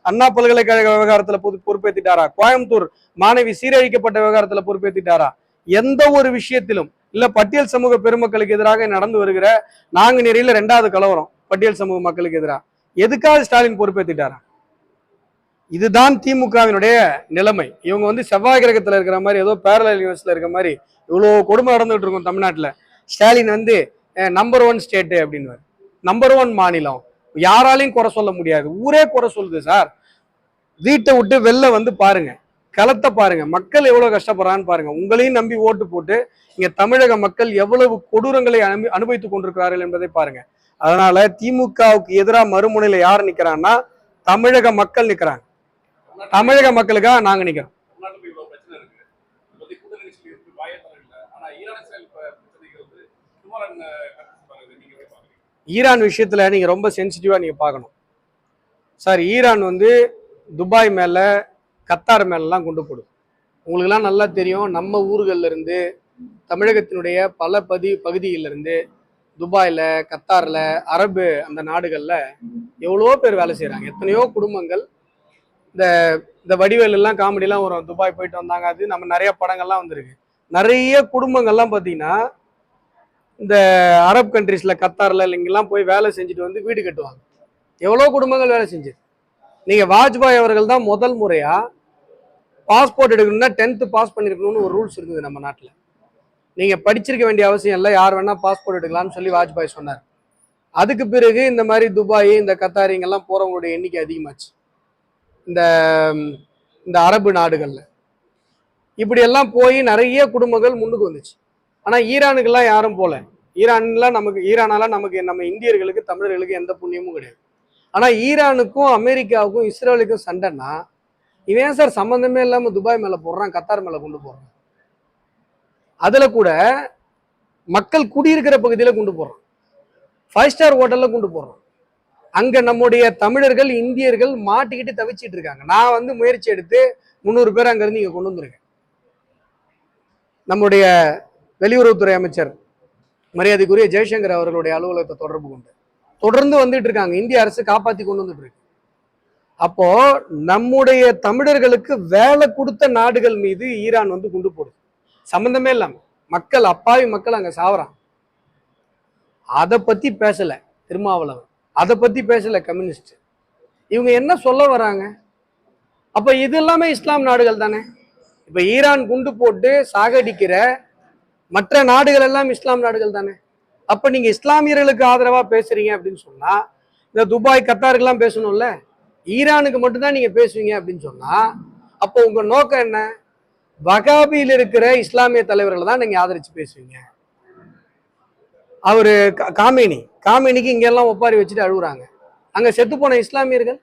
A: அண்ணா பல்கலைக்கழக விவகாரத்துல பொறுப்பேற்றிட்டாரா? கோயம்புத்தூர் மாணவி சீரழிக்கப்பட்ட விவகாரத்துல பொறுப்பேற்றிட்டாரா? எந்த ஒரு விஷயத்திலும் இல்ல பட்டியல் சமூக பெருமக்களுக்கு எதிராக நடந்து வருகிற நாங்குநேரியில 2வது கலவரம் பட்டியல் சமூக மக்களுக்கு எதிராக எதுக்காவது ஸ்டாலின் பொறுப்பேற்றிட்டாரா? இதுதான் திமுகவினுடைய நிலைமை. இவங்க வந்து செவ்வாய் கிரகத்துல இருக்கிற மாதிரி, ஏதோ பேரலல் யூனிவர்ஸ்ல இருக்கிற மாதிரி இவ்வளவு கொடுமை நடந்துகிட்டு இருக்கும் தமிழ்நாட்டுல. ஸ்டாலின் வந்து நம்பர் 1 ஸ்டேட் அப்படின்னு, நம்பர் 1 மாநிலம், யாராலையும் குறை சொல்ல முடியாது, ஊரே குறை சொல்லுது சார். வீட்டை விட்டு வெளில வந்து பாருங்க, களத்தை பாருங்க, மக்கள் எவ்வளவு கஷ்டப்படுறான்னு பாருங்க. உங்களையும் நம்பி ஓட்டு போட்டு இங்க தமிழக மக்கள் எவ்வளவு கொடூரங்களை அனுபவித்துக் கொண்டிருக்கிறார்கள் என்பதை பாருங்க. அதனால திமுகவுக்கு எதிராக மறுமுனையில யார் நிக்கிறான்னா தமிழக மக்கள் நிக்கிறாங்க. தமிழக மக்களுக்காக நாங்க நிக்கிறோம்.
D: தமிழ்நாட்டுல இவ்வளவு பிரச்சனை இருக்கு, இதை பத்தி கூட்டணி கட்சிகள் இருக்கு, வாயத்தரம் இல்லை. ஆனா ஈரான் இஸ்ரேல் பிரச்சனைக்கு வந்து குமாரன் கருத்து பாருங்க, நீங்க எப்படி பாக்குறீங்க?
A: ஈரான் விஷயத்துல நீங்க ரொம்ப சென்சிட்டிவா நீங்க பார்க்கணும் சார். ஈரான் வந்து துபாய் மேல கத்தார் மேலாம் கொண்டு போடும். உங்களுக்குலாம் நல்லா தெரியும், நம்ம ஊர்கள்ல இருந்து தமிழகத்தினுடைய பல பகுதியில இருந்து துபாயில, கத்தார்ல, அரபு அந்த நாடுகள்ல எவ்வளோ பேர் வேலை செய்யறாங்க. எத்தனையோ குடும்பங்கள், இந்த இந்த வடிவேல் எல்லாம் காமெடி எல்லாம் வரும், துபாய் போயிட்டு வந்தாங்க, அது நம்ம நிறைய படங்கள்லாம் வந்திருக்கு. நிறைய குடும்பங்கள்லாம் பார்த்தீங்கன்னா இந்த அரப் கண்ட்ரீஸ்ல, கத்தார்ல இங்கெல்லாம் போய் வேலை செஞ்சுட்டு வந்து வீடு கட்டுவாங்க. எவ்வளோ குடும்பங்கள் வேலை செஞ்சு. நீங்க வாஜ்பாய் அவர்கள் தான் முதல் முறையா பாஸ்போர்ட் எடுக்கணும்னா 10th பாஸ் பண்ணிருக்கணும்னு ஒரு ரூல்ஸ் இருக்குது நம்ம நாட்டில். நீங்க படிச்சிருக்க வேண்டிய அவசியம் இல்லை, யார் வேணா பாஸ்போர்ட் எடுக்கலாம்னு சொல்லி வாஜ்பாய் சொன்னார். அதுக்கு பிறகு இந்த மாதிரி துபாய், இந்த கத்தார் இங்கெல்லாம் போறவங்களுடைய எண்ணிக்கை அதிகமாச்சு இந்த இந்த அரபு நாடுகள்ல. இப்படி எல்லாம் போய் நிறைய குடும்பங்கள் முன்னுக்கு வந்துச்சு. ஆனா ஈரானுக்கெல்லாம் யாரும் போல. ஈரானால நமக்கு நம்ம இந்தியர்களுக்கு, தமிழர்களுக்கு எந்த புண்ணியமும் கிடையாது. ஆனா ஈரானுக்கும் அமெரிக்காவுக்கும் இஸ்ரேலுக்கும் சண்டைன்னா இவன் சார் சம்பந்தமே இல்லாம துபாய் மேல போடுறான், கத்தார் மேல கொண்டு போறான். அதுல கூட மக்கள் குடியிருக்கிற பகுதியில கொண்டு போறான், 5 ஸ்டார் ஹோட்டல்ல கொண்டு போறான். அங்க நம்முடைய தமிழர்கள், இந்தியர்கள் மாட்டிக்கிட்டு தவிச்சிட்டு இருக்காங்க. நான் வந்து முயற்சி எடுத்து 300 பேர் அங்க இருந்து இங்க கொண்டு வந்திருக்கேன். நம்முடைய வெளியுறவுத்துறை அமைச்சர் மரியாதைக்குரிய ஜெய்சங்கர் அவர்களுடைய அலுவலகத்தை தொடர்பு கொண்டு தொடர்ந்து வந்துட்டு இருக்காங்க. இந்திய அரசு காப்பாத்தி கொண்டு வந்துட்டு இருக்கு. அப்போ நம்முடைய தமிழர்களுக்கு வேலை கொடுத்த நாடுகள் மீது ஈரான் வந்து குண்டு போடுது, சம்பந்தமே இல்லாம. மக்கள், அப்பாவி மக்கள் அங்க சாவறான். அதை பத்தி பேசல திருமாவளவன், அதை பத்தி பேசல கம்யூனிஸ்ட். இவங்க என்ன சொல்ல வராங்க? அப்ப இது எல்லாமே இஸ்லாம் நாடுகள் தானே. இப்ப ஈரான் குண்டு போட்டு சாகடிக்கிற மற்ற நாடுகள் எல்லாம் இஸ்லாம் நாடுகள் தானே. அப்ப நீங்க இஸ்லாமியர்களுக்கு ஆதரவா பேசுறீங்க அப்படின்னு சொன்னா இந்த துபாய், கத்தாருக்கு எல்லாம் பேசணும்ல, ஈரானுக்கு மட்டும்தான் நீங்க பேசுவீங்க அப்படின்னு சொன்னா அப்போ உங்க நோக்கம் என்ன? வகாபியில் இருக்கிற இஸ்லாமிய தலைவர்களை தான் நீங்க ஆதரிச்சு பேசுவீங்க. அவரு காமேனிக்கு இங்க எல்லாம் ஒப்பாரி வச்சுட்டு அழுகுறாங்க. அங்க செத்து போன இஸ்லாமியர்கள்,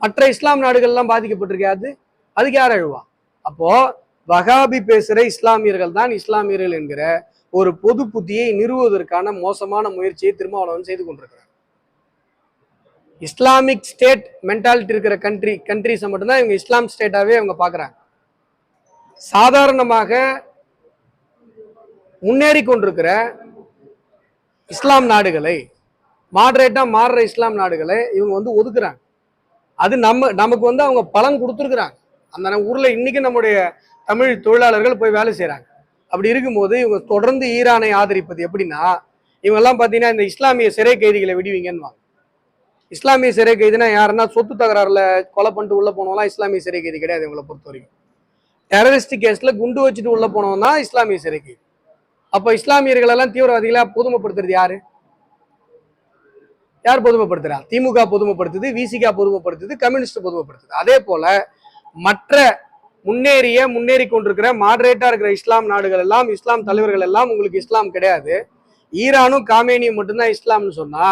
A: மற்ற இஸ்லாம் நாடுகள்லாம் பாதிக்கப்பட்டிருக்காது, அதுக்கு யார் அழுவா? அப்போ வகாபி பேசுற இஸ்லாமியர்கள் தான் இஸ்லாமியர்கள் என்கிற ஒரு பொது புத்தியை நிறுவுவதற்கான மோசமான முயற்சியை திருமாவளவன் செய்து கொண்டிருக்கிறார். இஸ்லாமிக் ஸ்டேட் மென்டாலிட்டி இருக்கிற கண்ட்ரிஸை மட்டும்தான் இவங்க இஸ்லாம் ஸ்டேட்டாவே அவங்க பாக்குறாங்க. சாதாரணமாக முன்னேறி கொண்டிருக்கிற இஸ்லாம் நாடுகளை மாடரேட்டா மாறுற இஸ்லாம் நாடுகளை இவங்க வந்து ஒதுக்குறாங்க. அது நமக்கு வந்து அவங்க பலன் கொடுத்துருக்குறாங்க. அந்த ஊர்ல இன்னைக்கு நம்முடைய தமிழ் தொழிலாளர்கள் போய் வேலை செய்யறாங்க. அப்படி இருக்கும்போது இவங்க தொடர்ந்து ஈரானை ஆதரிப்பது எப்படின்னா, இவங்க எல்லாம் பாத்தீங்கன்னா இந்த இஸ்லாமிய சிறை கைதிகளை விடுவீங்கன்னு. இஸ்லாமிய சிறை கைதினா யாருன்னா சொத்து தகராறுல கொலை பண்ணிட்டு உள்ள போனவங்களாம் இஸ்லாமிய சிறை கைதி கிடையாது. இவங்களை பொறுத்த வரைக்கும் டெரரிஸ்ட் கேஸ்ல குண்டு வச்சுட்டு உள்ள போனவங்க தான் இஸ்லாமிய சிறை கைதி. அப்ப இஸ்லாமியர்கள் எல்லாம் தீவிரவாதிகளா பொதுமைப்படுத்துறது யாரு? யார் பொதுமைப்படுத்துறா? திமுக பொதுமைப்படுத்துது, விசிகா பொதுமைப்படுத்துது, கம்யூனிஸ்ட் பொதுமைப்படுத்துது. அதே போல மற்ற முன்னேறி கொண்டிருக்கிற மாடரேட்டா இருக்கிற இஸ்லாம் நாடுகள் எல்லாம், இஸ்லாம் தலைவர்கள் எல்லாம் உங்களுக்கு இஸ்லாம் கிடையாது, ஈரானும் காமேனியும் மட்டும்தான் இஸ்லாம்னு சொன்னா,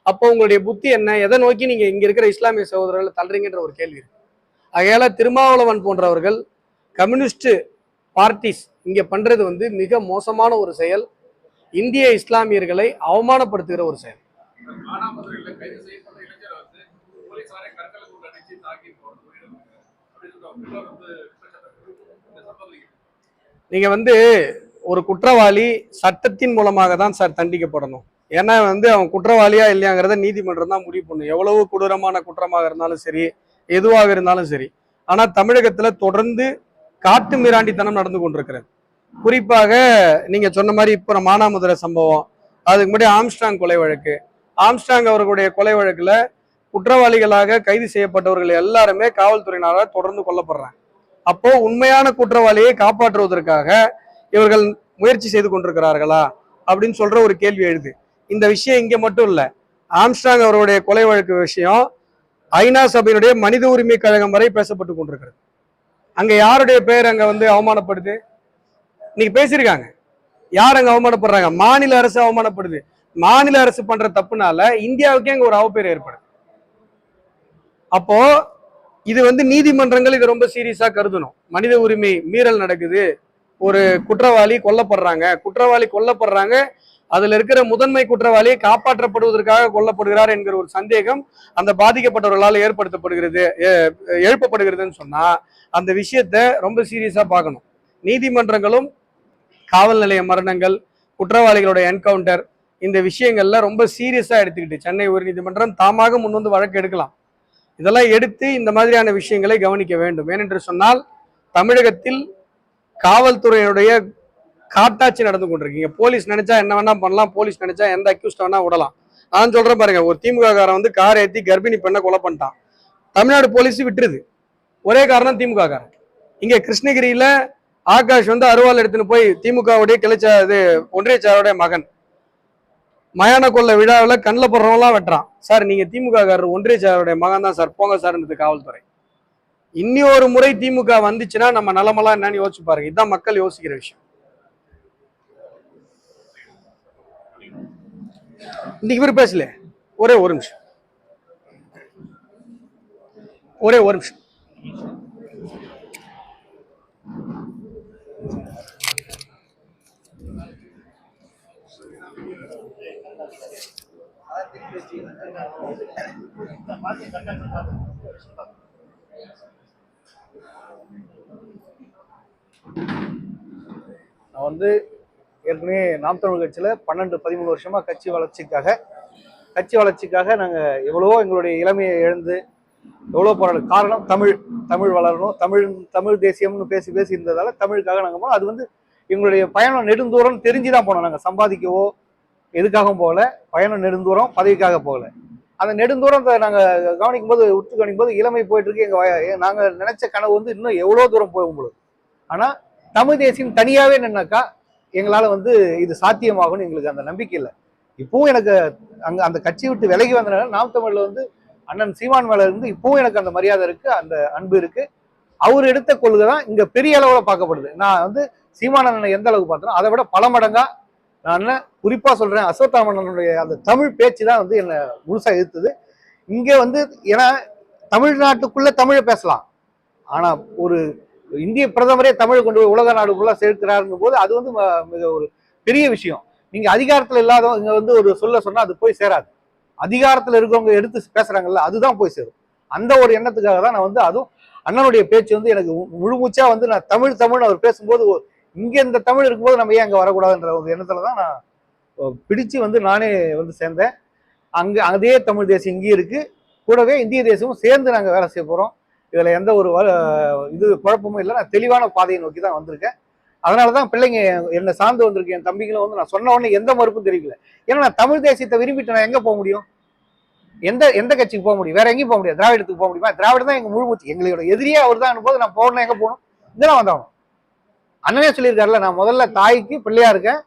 A: அப்போ உங்களுடைய புத்தி என்ன? எதை நோக்கி நீங்க இங்க இருக்கிற இஸ்லாமிய சகோதரர்களை தள்ளுறீங்கன்ற ஒரு கேள்வி இருக்கு. ஆகையால திருமாவளவன் போன்றவர்கள், கம்யூனிஸ்ட் பார்ட்டிஸ் இங்க பண்றது வந்து மிக மோசமான ஒரு செயல், இந்திய இஸ்லாமியர்களை அவமானப்படுத்துகிற ஒரு செயல்.
D: மானாமதுரையில கைது செய்யப்பட்ட இளைஞரை வந்து போலீசாரை கற்களை கொண்டு அடிச்சு தாக்கி
A: நீங்க வந்து ஒரு குற்றவாளி சட்டத்தின் மூலமாக தான் சார் தண்டிக்கப்படணும். ஏன்னா வந்து அவன் குற்றவாளியா இல்லையாங்கிறத நீதிமன்றம் தான் முடிவு பண்ணும். எவ்வளவு கொடூரமான குற்றமாக இருந்தாலும் சரி, எதுவாக இருந்தாலும் சரி. ஆனா தமிழகத்துல தொடர்ந்து காட்டு மிராண்டித்தனம் நடந்து கொண்டிருக்கிறது. குறிப்பாக நீங்க சொன்ன மாதிரி இப்ப மானாமதுரை சம்பவம், அதுக்கு முன்னாடி ஆம்ஸ்டாங் கொலை வழக்கு, ஆம்ஸ்டாங் அவர்களுடைய கொலை வழக்குல குற்றவாளிகளாக கைது செய்யப்பட்டவர்கள் எல்லாருமே காவல்துறையினரால் தொடர்ந்து கொல்லப்படுறாங்க. அப்போ உண்மையான குற்றவாளியை காப்பாற்றுவதற்காக இவர்கள் முயற்சி செய்து கொண்டிருக்கிறார்களா அப்படின்னு சொல்ற ஒரு கேள்வி எழுது. இந்த விஷயம் இங்க மட்டும் இல்ல, ஆம்ஸ்டாங் அவருடைய கொலை வழக்கு விஷயம் ஐநா சபையினுடைய மனித உரிமை கழகம் வரை பேசப்பட்டு கொண்டிருக்கிறது. அங்க யாருடைய பெயர் அங்க வந்து அவமானப்படுது? இன்னைக்கு பேசியிருக்காங்க. யார் அங்க அவமானப்படுறாங்க? மாநில அரசு அவமானப்படுது. மாநில அரசு பண்ற தப்புனால இந்தியாவுக்கே அங்க ஒரு அவப்பேர் ஏற்படுது. அப்போ இது வந்து நீதிமன்றங்கள் இதை ரொம்ப சீரியஸா கருதணும். மனித உரிமை மீறல் நடக்குது, ஒரு குற்றவாளி கொல்லப்படுறாங்க, அதுல இருக்கிற முதன்மை குற்றவாளியை காப்பாற்றப்படுவதற்காக கொல்லப்படுகிறார் என்கிற ஒரு சந்தேகம் அந்த பாதிக்கப்பட்டவர்களால் எழுப்பப்படுகிறதுன்னு சொன்னா அந்த விஷயத்த ரொம்ப சீரியஸா பார்க்கணும். நீதிமன்றங்களும் காவல் நிலைய மரணங்கள், குற்றவாளிகளோட என்கவுண்டர், இந்த விஷயங்கள்ல ரொம்ப சீரியஸா எடுத்துக்கிட்டு சென்னை உயர்நீதிமன்றம் தாமாக முன் வந்து வழக்கு எடுக்கலாம். இதெல்லாம் எடுத்து இந்த மாதிரியான விஷயங்களை கவனிக்க வேண்டும். ஏனென்று சொன்னால் தமிழகத்தில் காவல்துறையினுடைய காட்டாட்சி நடந்து கொண்டிருக்கீங்க. போலீஸ் நினைச்சா என்ன வேணா பண்ணலாம், போலீஸ் நினைச்சா எந்த அக்யூஸ்ட் வேணா விடலாம். நான் சொல்றேன் பாருங்க, ஒரு திமுக காரன் வந்து கார் ஏற்றி கர்ப்பிணி பெண்ணை கொலை பண்ணிட்டான், தமிழ்நாடு போலீஸ் விட்டுருது. ஒரே காரணம் திமுக காரன். இங்க கிருஷ்ணகிரியில ஆகாஷ் வந்து அருவாள் எடுத்துன்னு போய் திமுகவுடைய ஒன்றிய செயலாளருடைய மகன் மயான கொள்ள விழாவில் கண்ணில் போடுறவங்களாம் வெட்டுறான். சார் நீங்க திமுக காரர் ஒன்றிய செயலாளருடைய மகன் தான் சார், போங்க சார்ன்றது காவல்துறை. இன்னி ஒரு முறை திமுக வந்துச்சுன்னா நம்ம நலமெல்லாம் என்னன்னு யோசிச்சு பாருங்க. இதுதான் மக்கள் யோசிக்கிற விஷயம். இன்னைக்கு இவர் பேசல, ஒரே ஒரு நிமிஷம்.
E: நான் வந்து ஏற்கனவே நாம் தமிழ் கட்சியில் 12-13 வருஷமா கட்சி வளர்ச்சிக்காக நாங்கள் எவ்வளவோ எங்களுடைய இளமையை இழந்து எவ்வளோ போராட காரணம் தமிழ் வளரணும், தமிழ் தேசியம்னு பேசி இருந்ததால தமிழுக்காக நாங்கள் போனோம். அது வந்து எங்களுடைய பயணம் நெடுந்தூரம் தெரிஞ்சுதான் போனோம். நாங்கள் சம்பாதிக்கவோ எதுக்காகவும் போகல, பயணம் நெடுந்தூரம் பதவிக்காக போகல. அந்த நெடுந்தூரத்தை நாங்கள் உற்று கவனிக்கும் போது இளமை போயிட்டு இருக்கு. நாங்கள் நினைச்ச கனவு வந்து இன்னும் எவ்வளோ தூரம் போகும் பொழுது. ஆனால் தமிழ் தேசியம் தனியாகவே நின்னாக்கா எங்களால் வந்து இது சாத்தியமாகும்னு எங்களுக்கு அந்த நம்பிக்கை இல்லை. இப்பவும் எனக்கு அந்த கட்சி விட்டு விலகி வந்தனால நாம் தமிழ்ல வந்து அண்ணன் சீமான் மேல இருந்து இப்பவும் எனக்கு அந்த மரியாதை இருக்கு, அந்த அன்பு இருக்கு. அவர் எடுத்த கொள்கை தான் இங்க பெரிய அளவுல பார்க்கப்படுது. நான் வந்து சீமான் அண்ணனை எந்த அளவுக்கு பார்த்தேனோ அதை விட பல மடங்கா நான் குறிப்பா சொல்றேன், அசோத்தாமண்ணனுடைய அந்த தமிழ் பேச்சு தான் வந்து என்னை முழுசா எதிர்த்தது. இங்க வந்து ஏன்னா தமிழ்நாட்டுக்குள்ள தமிழை பேசலாம், ஆனா ஒரு இந்திய பிரதமரே தமிழை கொண்டு போய் உலக நாடுக்குள்ள சேர்க்கிறாருங்கும் போது அது வந்து மிக ஒரு பெரிய விஷயம். நீங்க அதிகாரத்துல இல்லாதவங்க இங்க வந்து ஒரு சொன்னா அது போய் சேராது. அதிகாரத்துல இருக்கவங்க எடுத்து பேசுறாங்கல்ல, அதுதான் போய் சேரும். அந்த ஒரு எண்ணத்துக்காக தான் நான் வந்து அதுவும் அண்ணனுடைய பேச்சு வந்து எனக்கு முழுமூச்சா வந்து நான் தமிழ் அவர் பேசும்போது இங்க இந்த தமிழ் இருக்கும்போது நம்ம ஏன் அங்க வரக்கூடாதுன்ற ஒரு எண்ணத்துல தான் நான் பிடிச்சு வந்து நானே வந்து சேர்ந்தேன். அதே தமிழ் தேசியம் இங்கேயும் இருக்கு, கூடவே இந்திய தேசமும் சேர்ந்து நாங்கள் வேலை செய்ய போகிறோம். இதில் எந்த ஒரு இது குழப்பமும் இல்லை. நான் தெளிவான பாதையை நோக்கி தான் வந்திருக்கேன். அதனால தான் பிள்ளைங்க என்னை சார்ந்து வந்திருக்கேன். என் தம்பிகளும் வந்து நான் சொன்ன உடனே எந்த மறுப்பும் தெரியல. ஏன்னா நான் தமிழ் தேசியத்தை விரும்பிட்டு நான் எங்கே போக முடியும்? எந்த கட்சிக்கு போக முடியும்? வேற எங்கேயும் போக முடியாது. திராவிடத்துக்கு போக முடியுமா? திராவிடம் தான் எங்க முழு மூச்சு. எங்களோட எதிரியே அவர் தான் போது நான் போகணும். எங்கே போகணும்? இதெல்லாம் வந்தாகணும். அண்ணனே சொல்லியிருக்காருல்ல, நான் முதல்ல தாய்க்கு பிள்ளையா இருக்கேன்,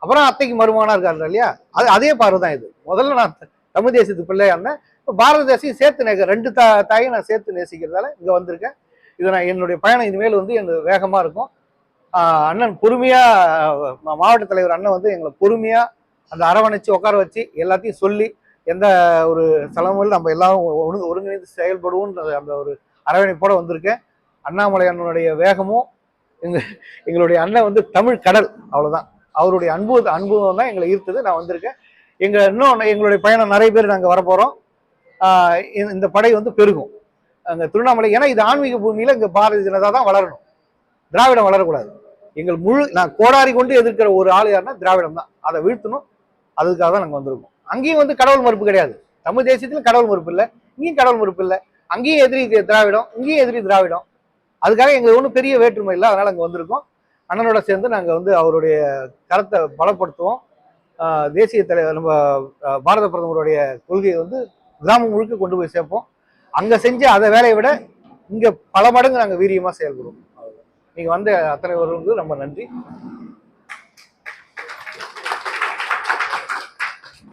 E: அப்புறம் அத்தைக்கு மருமகனா இருக்காரு இல்லையா? அதே பார்வை தான் இது. முதல்ல நான் தமிழ் தேசியத்துக்கு பிள்ளையா இருந்தேன், இப்போ பாரத தேசியம் சேர்த்து ரெண்டு தாயும் நான் சேர்த்து நேசிக்கிறதால இங்கே வந்திருக்கேன். இது நான் என்னுடைய பயணம் இனிமேல் வந்து எனக்கு வேகமாக இருக்கும். அண்ணன் பொறுமையா, மாவட்ட தலைவர் அண்ணன் வந்து எங்களை பொறுமையா அந்த அரவணைச்சு உட்கார வச்சு எல்லாத்தையும் சொல்லி எந்த ஒரு செலவும் நம்ம எல்லாரும் ஒருங்கிணைந்து செயல்படுவோம் அந்த ஒரு அரவணைப்போட வந்திருக்கேன். அண்ணாமலை அண்ணனுடைய வேகமும் எங்களுடைய அண்ணன் வந்து தமிழ் கடல், அவ்வளவுதான். அவருடைய அன்பும் தான் எங்களை ஈர்த்தது. நான் வந்திருக்கேன். இன்னும் எங்களுடைய பயணம் நிறைய பேர் நாங்கள் வரப்போறோம். இந்த படை வந்து பெருகும் அங்கே திருவண்ணாமலை. ஏன்னா இது ஆன்மீக பூமியில இங்கே பாரதிய ஜனதா தான் வளரணும், திராவிடம் வளரக்கூடாது. நான் கோடாரி கொண்டு எதிர்க்கிற ஒரு ஆள் யாருன்னா திராவிடம் தான். அதை வீழ்த்தணும், அதுக்காக தான் நாங்கள் வந்திருக்கோம். அங்கேயும் வந்து கடவுள் மறுப்பு கிடையாது. தமிழ் தேசியத்துல கடவுள் மறுப்பு இல்லை, இங்கேயும் கடவுள் மறுப்பு இல்லை. அங்கேயும் எதிரி திராவிடம், இங்கேயும் எதிரி திராவிடம். அதுக்காக எங்களுக்கு ஒன்றும் பெரிய வேற்றுமை இல்லை. அதனால அங்கே வந்திருக்கோம். அண்ணனோட சேர்ந்து நாங்கள் வந்து அவருடைய கருத்தை பலப்படுத்துவோம். தேசிய தலைவர் நம்ம பாரத பிரதமருடைய கொள்கையை வந்து கிராமம் முழுக்க கொண்டு போய் சேர்ப்போம். அங்கே செஞ்ச அதை வேலையை விட இங்கே பல மடங்கு நாங்கள் வீரியமாக செயல்படுவோம். நீங்கள் வந்த அத்தனை பேருக்கு ரொம்ப நன்றி.